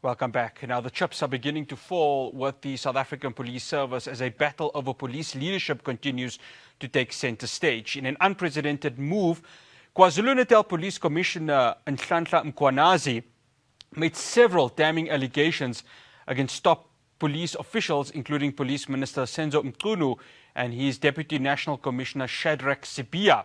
Welcome back. Now, the chips are beginning to fall with the South African Police Service as a battle over police leadership continues to take center stage. In an unprecedented move, KwaZulu-Natal Police Commissioner Nhlanhla Mkhwanazi made several damning allegations against top police officials, including Police Minister Senzo Mchunu and his Deputy National Commissioner Shadrack Sibiya.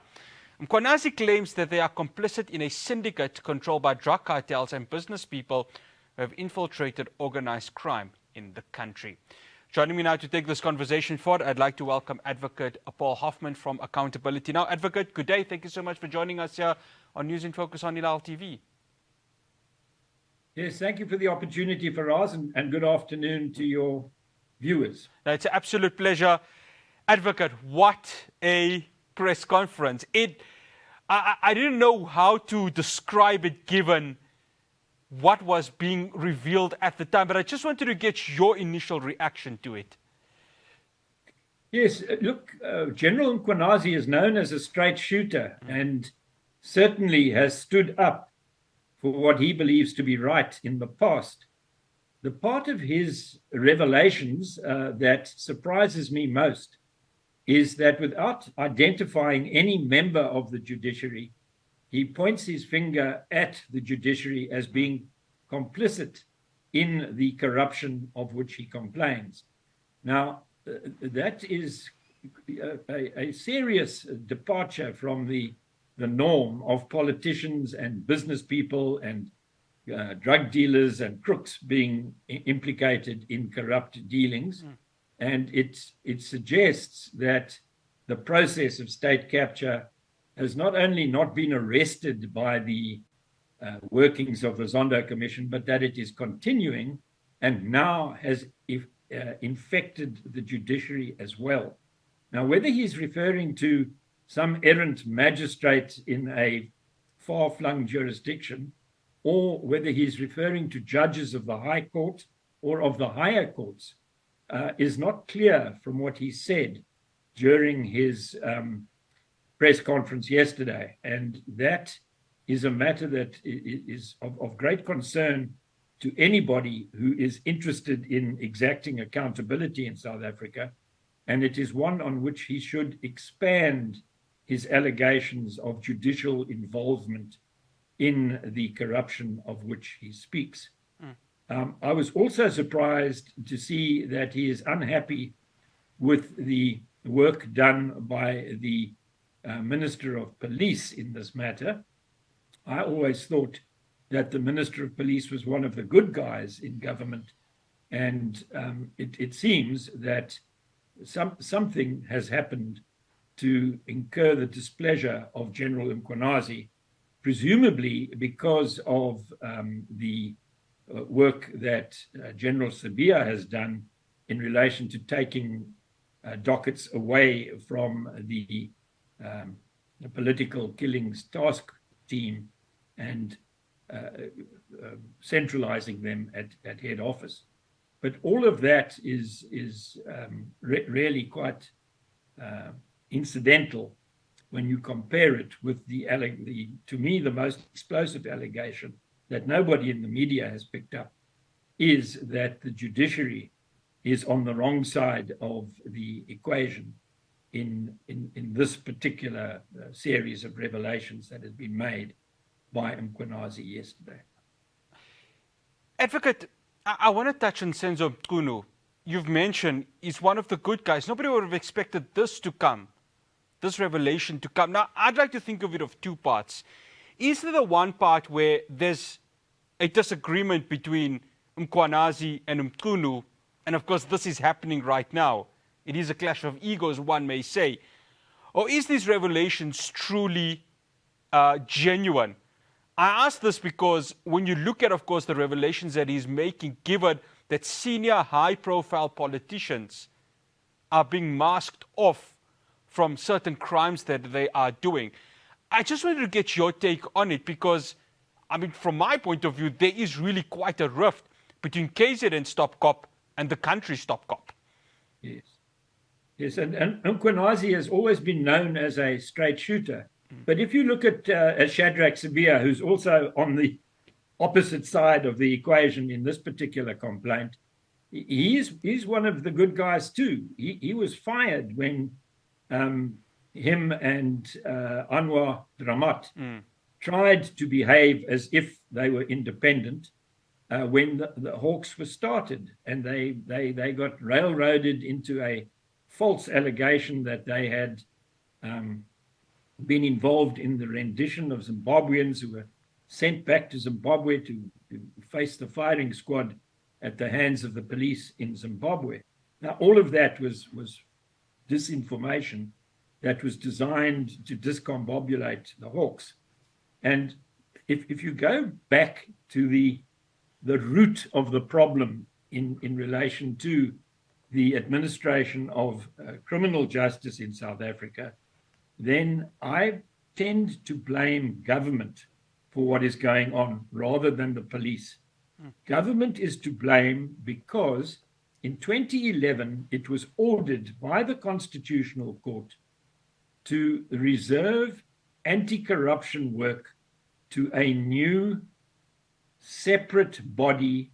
Mkhwanazi claims that they are complicit in a syndicate controlled by drug cartels and business people who have infiltrated organized crime in the country. Joining me now to take this conversation forward, I'd like to welcome Advocate Paul Hoffman from Accountability Now. Advocate, good day. Thank you so much for joining us here on News in Focus on Hilaal TV. Yes, thank you for the opportunity, Faraz, and good afternoon to your viewers. Now, it's an absolute pleasure. Advocate, what a press conference. I didn't know how to describe it given what was being revealed at the time, but I just wanted to get your initial reaction to it. Yes, look, General Mkhwanazi is known as a straight shooter and certainly has stood up for what he believes to be right in the past. The part of his revelations that surprises me most is that without identifying any member of the judiciary, he points his finger at the judiciary as being complicit in the corruption of which he complains. Now, that is a serious departure from the norm of politicians and business people and drug dealers and crooks being implicated in corrupt dealings. And it suggests that the process of state capture has not only not been arrested by the workings of the Zondo Commission, but that it is continuing and now has infected the judiciary as well. Now, whether he's referring to some errant magistrate in a far-flung jurisdiction, or whether he's referring to judges of the High Court or of the higher courts, is not clear from what he said during his press conference yesterday. And that is a matter that is of great concern to anybody who is interested in exacting accountability in South Africa. And it is one on which he should expand his allegations of judicial involvement in the corruption of which he speaks. I was also surprised to see that he is unhappy with the work done by the Minister of Police in this matter. I always thought that the Minister of Police was one of the good guys in government, and it seems that something has happened to incur the displeasure of General Mkhwanazi, presumably because of the work that General Sibiya has done in relation to taking dockets away from the political killings task team and centralizing them at head office. But all of that is really quite incidental when you compare it with the to me the most explosive allegation that nobody in the media has picked up, is that the judiciary is on the wrong side of the equation in this particular series of revelations that has been made by Mkhwanazi yesterday. Advocate, I want to touch on Senzo Mchunu. You've mentioned he's one of the good guys. Nobody would have expected this to come, this revelation to come. Now, I'd like to think of it of two parts. Is there the one part where there's a disagreement between Mkhwanazi and Mchunu, and of course this is happening right now? It is a clash of egos, one may say. Or is these revelations truly genuine? I ask this because when you look at, of course, the revelations that he's making, given that senior high-profile politicians are being masked off from certain crimes that they are doing. I just wanted to get your take on it because, I mean, from my point of view, there is really quite a rift between KZN Stop Cop and the country Stop Cop. Yes. Yes, and Mkhwanazi has always been known as a straight shooter. But if you look at Shadrack Sibiya, who's also on the opposite side of the equation in this particular complaint. He's one of the good guys too. He was fired when him and Anwar Dramat tried to behave as if they were independent when the Hawks were started, and they got railroaded into a false allegation that they had been involved in the rendition of Zimbabweans who were sent back to Zimbabwe to face the firing squad at the hands of the police in Zimbabwe. Now, all of that was disinformation that was designed to discombobulate the Hawks. And if you go back to the root of the problem in relation to the administration of criminal justice in South Africa, then I tend to blame government for what is going on rather than the police. Government is to blame because in 2011, it was ordered by the Constitutional Court to reserve anti-corruption work to a new separate body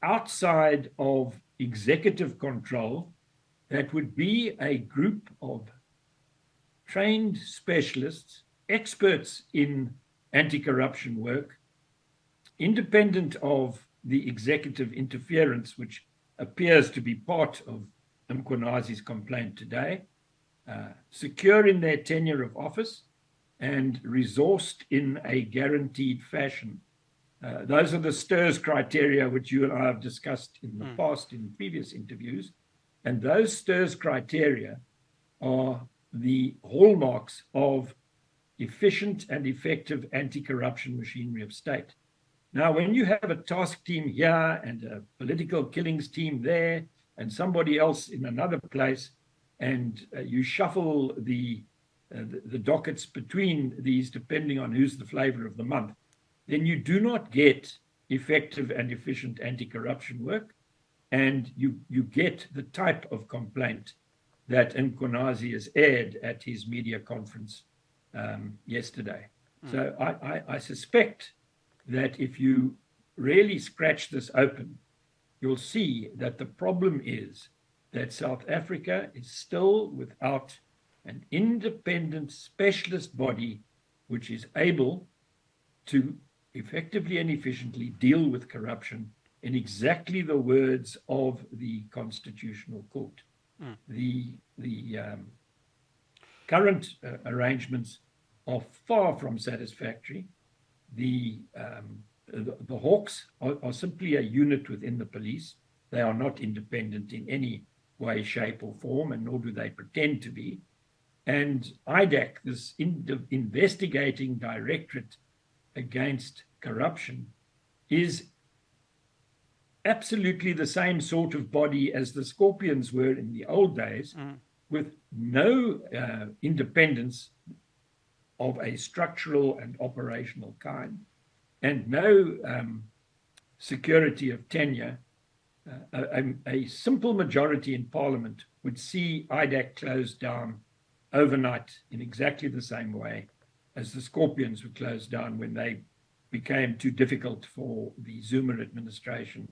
outside of executive control that would be a group of trained specialists, experts in anti-corruption work, independent of the executive interference, which appears to be part of Mkhwanazi's complaint today, secure in their tenure of office and resourced in a guaranteed fashion. Those are the STIRS criteria which you and I have discussed in the past in previous interviews. And those STIRS criteria are the hallmarks of efficient and effective anti-corruption machinery of state. Now, when you have a task team here and a political killings team there and somebody else in another place, and you shuffle the dockets between these depending on who's the flavor of the month, then you do not get effective and efficient anti-corruption work, and you get the type of complaint that Mkhwanazi has aired at his media conference yesterday. So I suspect that if you really scratch this open, you'll see that the problem is that South Africa is still without an independent specialist body which is able to effectively and efficiently deal with corruption in exactly the words of the Constitutional Court. The current arrangements are far from satisfactory. The Hawks are simply a unit within the police. They are not independent in any way, shape, or form, and nor do they pretend to be. And IDAC, this investigating directorate against corruption, is absolutely the same sort of body as the Scorpions were in the old days, with no independence of a structural and operational kind, and no security of tenure. A simple majority in Parliament would see IDAC closed down overnight in exactly the same way as the Scorpions were closed down when they became too difficult for the Zuma administration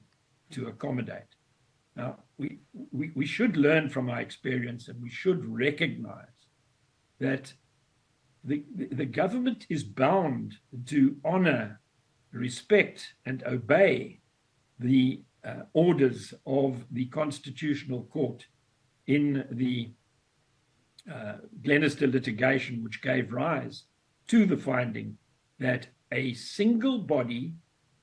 to accommodate. Now, we should learn from our experience, and we should recognize that the government is bound to honor, respect, and obey the orders of the Constitutional Court in the Glenister litigation, which gave rise to the finding that a single body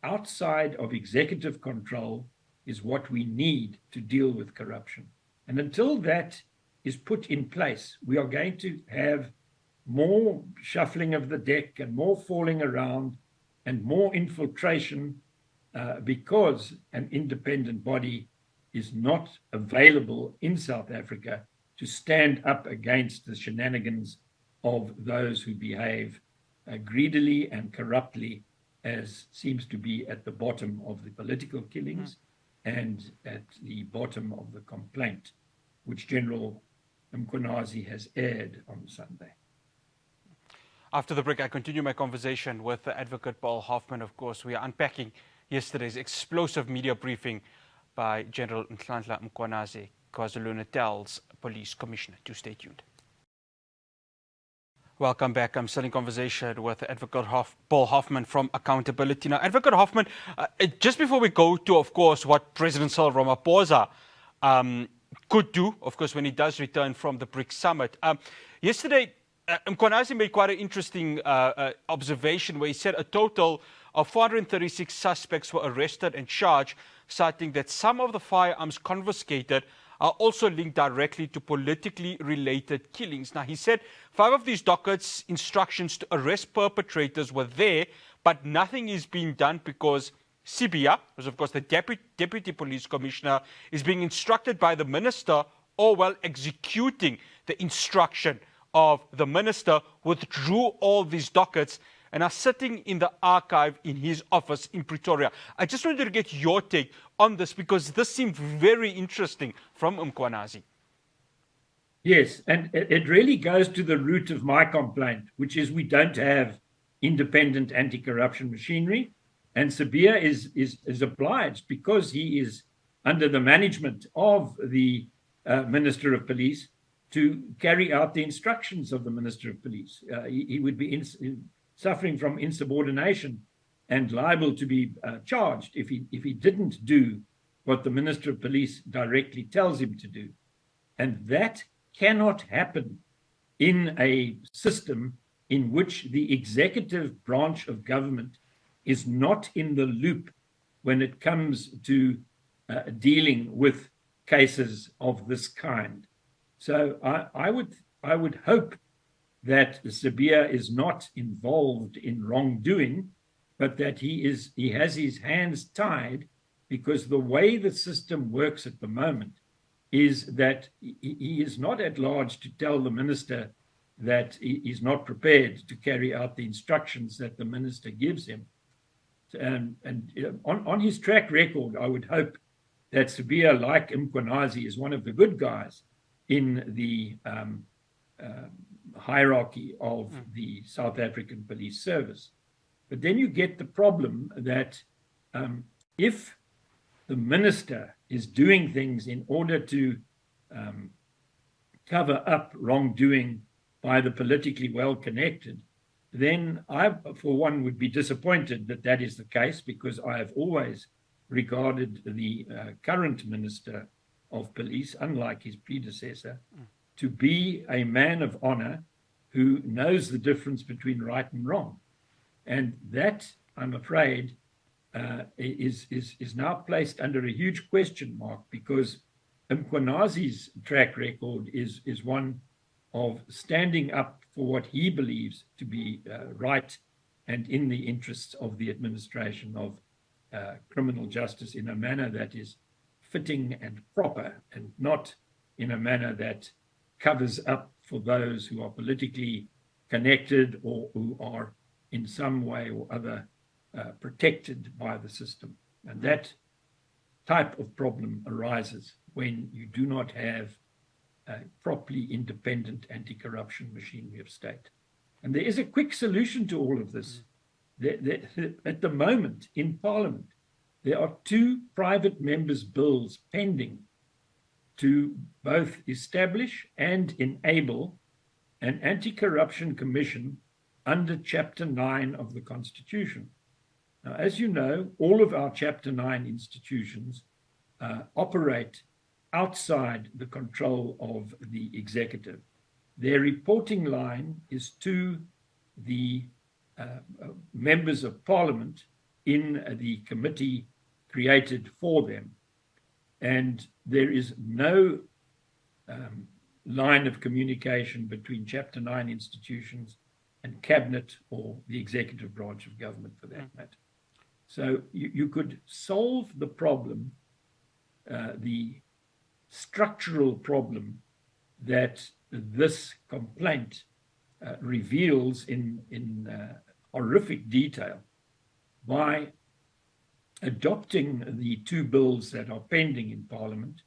outside of executive control is what we need to deal with corruption. And until that is put in place, we are going to have more shuffling of the deck and more falling around and more infiltration because an independent body is not available in South Africa to stand up against the shenanigans of those who behave greedily and corruptly, as seems to be at the bottom of the political killings and at the bottom of the complaint, which General Mkhwanazi has aired on Sunday. After the break, I continue my conversation with Advocate Paul Hoffman. Of course, we are unpacking yesterday's explosive media briefing by General Nhlanhla Mkhwanazi, KwaZulu-Natal's Police Commissioner. Do stay tuned. Welcome back. I'm still in conversation with Advocate Paul Hoffman from Accountability. Now, Advocate Hoffman, just before we go to, of course, what President Cyril Ramaphosa could do, of course, when he does return from the BRICS summit. Yesterday, Mkhwanazi made quite an interesting observation where he said a total of 436 suspects were arrested and charged, citing that some of the firearms confiscated are also linked directly to politically related killings. Now, he said 5 of these dockets instructions to arrest perpetrators were there, but nothing is being done because Sibia, who's of course the Deputy Police Commissioner, is being instructed by the Minister, or while executing the instruction of the Minister, withdrew all these dockets and are sitting in the archive in his office in Pretoria. I just wanted to get your take on this because this seemed very interesting from Mkhwanazi. Yes, and it really goes to the root of my complaint, which is we don't have independent anti-corruption machinery, and Sibia is obliged, because he is under the management of the Minister of Police, to carry out the instructions of the Minister of Police. He would be suffering from insubordination and liable to be charged if he didn't do what the Minister of Police directly tells him to do. And that cannot happen in a system in which the executive branch of government is not in the loop when it comes to dealing with cases of this kind. So I would hope that Sibia is not involved in wrongdoing, but that he has his hands tied, because the way the system works at the moment is that he is not at large to tell the minister that he is not prepared to carry out the instructions that the minister gives him. And on his track record, I would hope that Sibia, like Mkhwanazi, is one of the good guys in the hierarchy of the South African Police Service. But then you get the problem that if the minister is doing things in order to cover up wrongdoing by the politically well-connected, then I, for one, would be disappointed that that is the case, because I have always regarded the current Minister of Police, unlike his predecessor, to be a man of honor who knows the difference between right and wrong. And that, I'm afraid, is now placed under a huge question mark, because Mkhwanazi's track record is one of standing up for what he believes to be right and in the interests of the administration of criminal justice in a manner that is fitting and proper, and not in a manner that covers up for those who are politically connected or who are in some way or other protected by the system. And that type of problem arises when you do not have a properly independent anti-corruption machinery of state. And there is a quick solution to all of this. At the moment in Parliament, there are 2 private members' bills pending to both establish and enable an anti-corruption commission under Chapter 9 of the Constitution. Now, as you know, all of our Chapter 9 institutions operate outside the control of the executive. Their reporting line is to the members of Parliament in the committee created for them. And there is no line of communication between Chapter 9 institutions and Cabinet or the executive branch of government, for that matter. So you could solve the problem, the structural problem that this complaint reveals in horrific detail, by adopting the 2 bills that are pending in Parliament,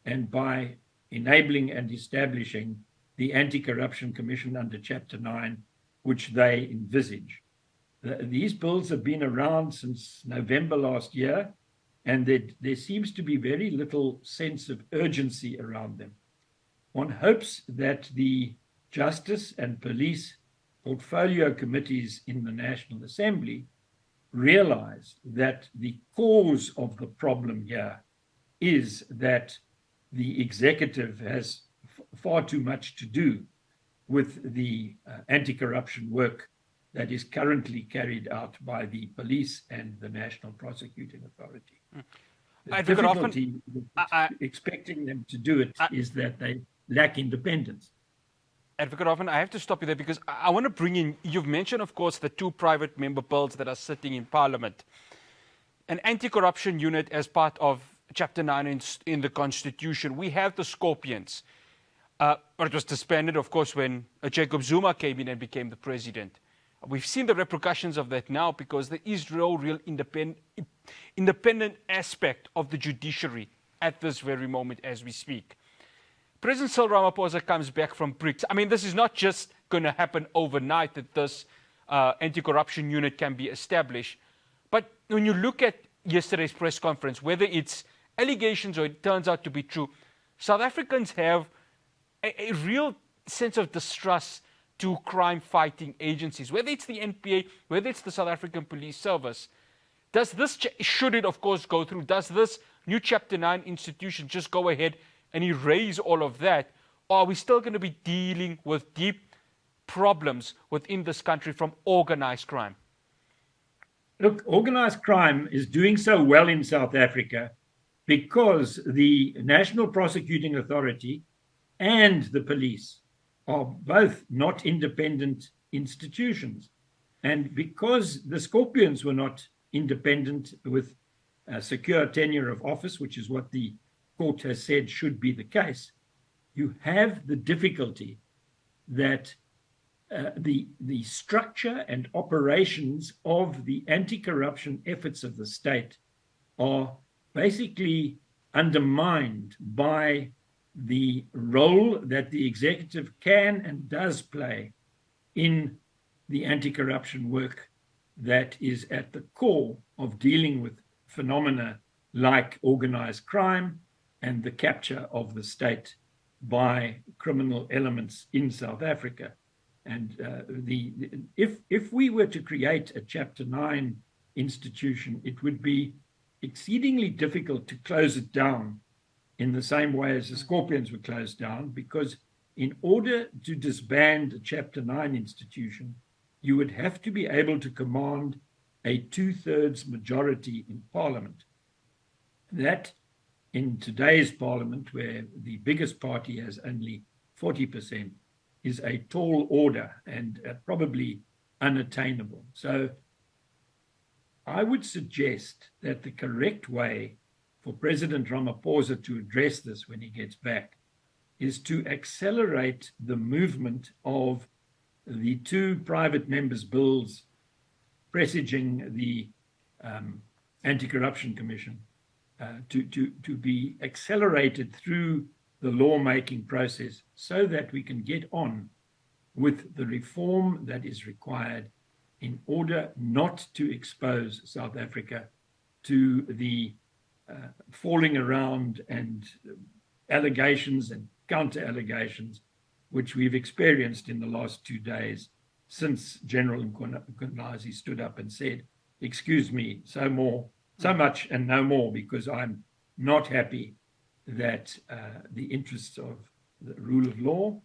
and by enabling and establishing the Anti-Corruption Commission under Chapter 9 which they envisage. These bills have been around since November last year, and there seems to be very little sense of urgency around them. One hopes that the Justice and Police portfolio committees in the National Assembly realize that the cause of the problem here is that the executive has far too much to do with the anti-corruption work that is currently carried out by the police and the National Prosecuting Authority. The difficulty with expecting them to do it is that they lack independence. Advocate Hoffman, I have to stop you there because I want to bring in, you've mentioned, of course, the two private member bills that are sitting in Parliament. An anti-corruption unit as part of Chapter 9 in the Constitution. We have the Scorpions. But it was disbanded, of course, when Jacob Zuma came in and became the president. We've seen the repercussions of that now because there is no real independent aspect of the judiciary at this very moment as we speak. President Cyril Ramaphosa comes back from BRICS. I mean, this is not just going to happen overnight that this anti-corruption unit can be established. But when you look at yesterday's press conference, whether it's allegations or it turns out to be true, South Africans have a real sense of distrust to crime-fighting agencies, whether it's the NPA, whether it's the South African Police Service. Does this, should it of course go through, does this new Chapter 9 institution just go ahead and erase all of that? Or are we still going to be dealing with deep problems within this country from organized crime? Look, organized crime is doing so well in South Africa because the National Prosecuting Authority and the police are both not independent institutions. And because the Scorpions were not independent with a secure tenure of office, which is what the court has said should be the case, you have the difficulty that the structure and operations of the anti-corruption efforts of the state are basically undermined by the role that the executive can and does play in the anti-corruption work that is at the core of dealing with phenomena like organized crime and the capture of the state by criminal elements in South Africa. And if we were to create a Chapter 9 institution, it would be exceedingly difficult to close it down in the same way as the Scorpions were closed down, because in order to disband a Chapter 9 institution, you would have to be able to command a 2/3 majority in Parliament. That, in today's Parliament, where the biggest party has only 40%, is a tall order and probably unattainable. So I would suggest that the correct way for President Ramaphosa to address this when he gets back is to accelerate the movement of the two private members' bills presaging the Anti-Corruption Commission to be accelerated through the lawmaking process so that we can get on with the reform that is required in order not to expose South Africa to the falling around and allegations and counter-allegations which we've experienced in the last 2 days since General Mkhwanazi stood up and said, "Excuse me, so much and no more, because I'm not happy that the interests of the rule of law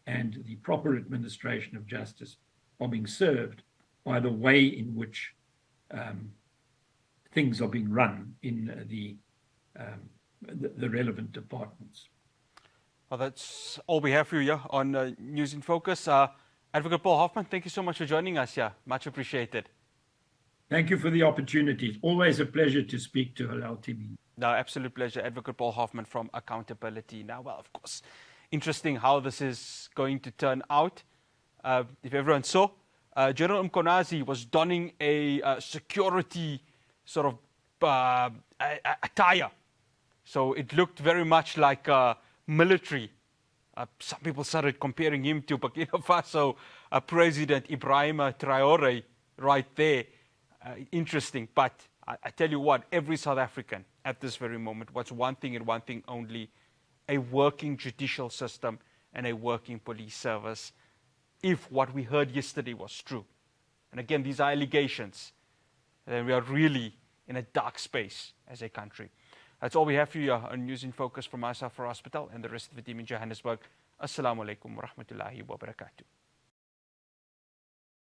and the proper administration of justice are being served by the way in which things are being run in the relevant departments." Well, that's all we have for you here on News in Focus. Advocate Paul Hoffman, thank you so much for joining us here. Much appreciated. Thank you for the opportunity. It's always a pleasure to speak to Hilaal TV. No, absolute pleasure. Advocate Paul Hoffman from Accountability. Now, well, of course, interesting how this is going to turn out. If everyone saw, General Mkhwanazi was donning a security sort of attire. So it looked very much like military. Some people started comparing him to Burkina Faso President Ibrahim Traore right there. Interesting. But I tell you what, every South African at this very moment wants one thing and one thing only: a working judicial system and a working police service, if what we heard yesterday was true. And again, these are allegations. Then we are really in a dark space as a country. That's all we have for you on News in Focus from myself, for Hospital, and the rest of the team in Johannesburg. Assalamu alaikum wa rahmatullahi wa barakatuh.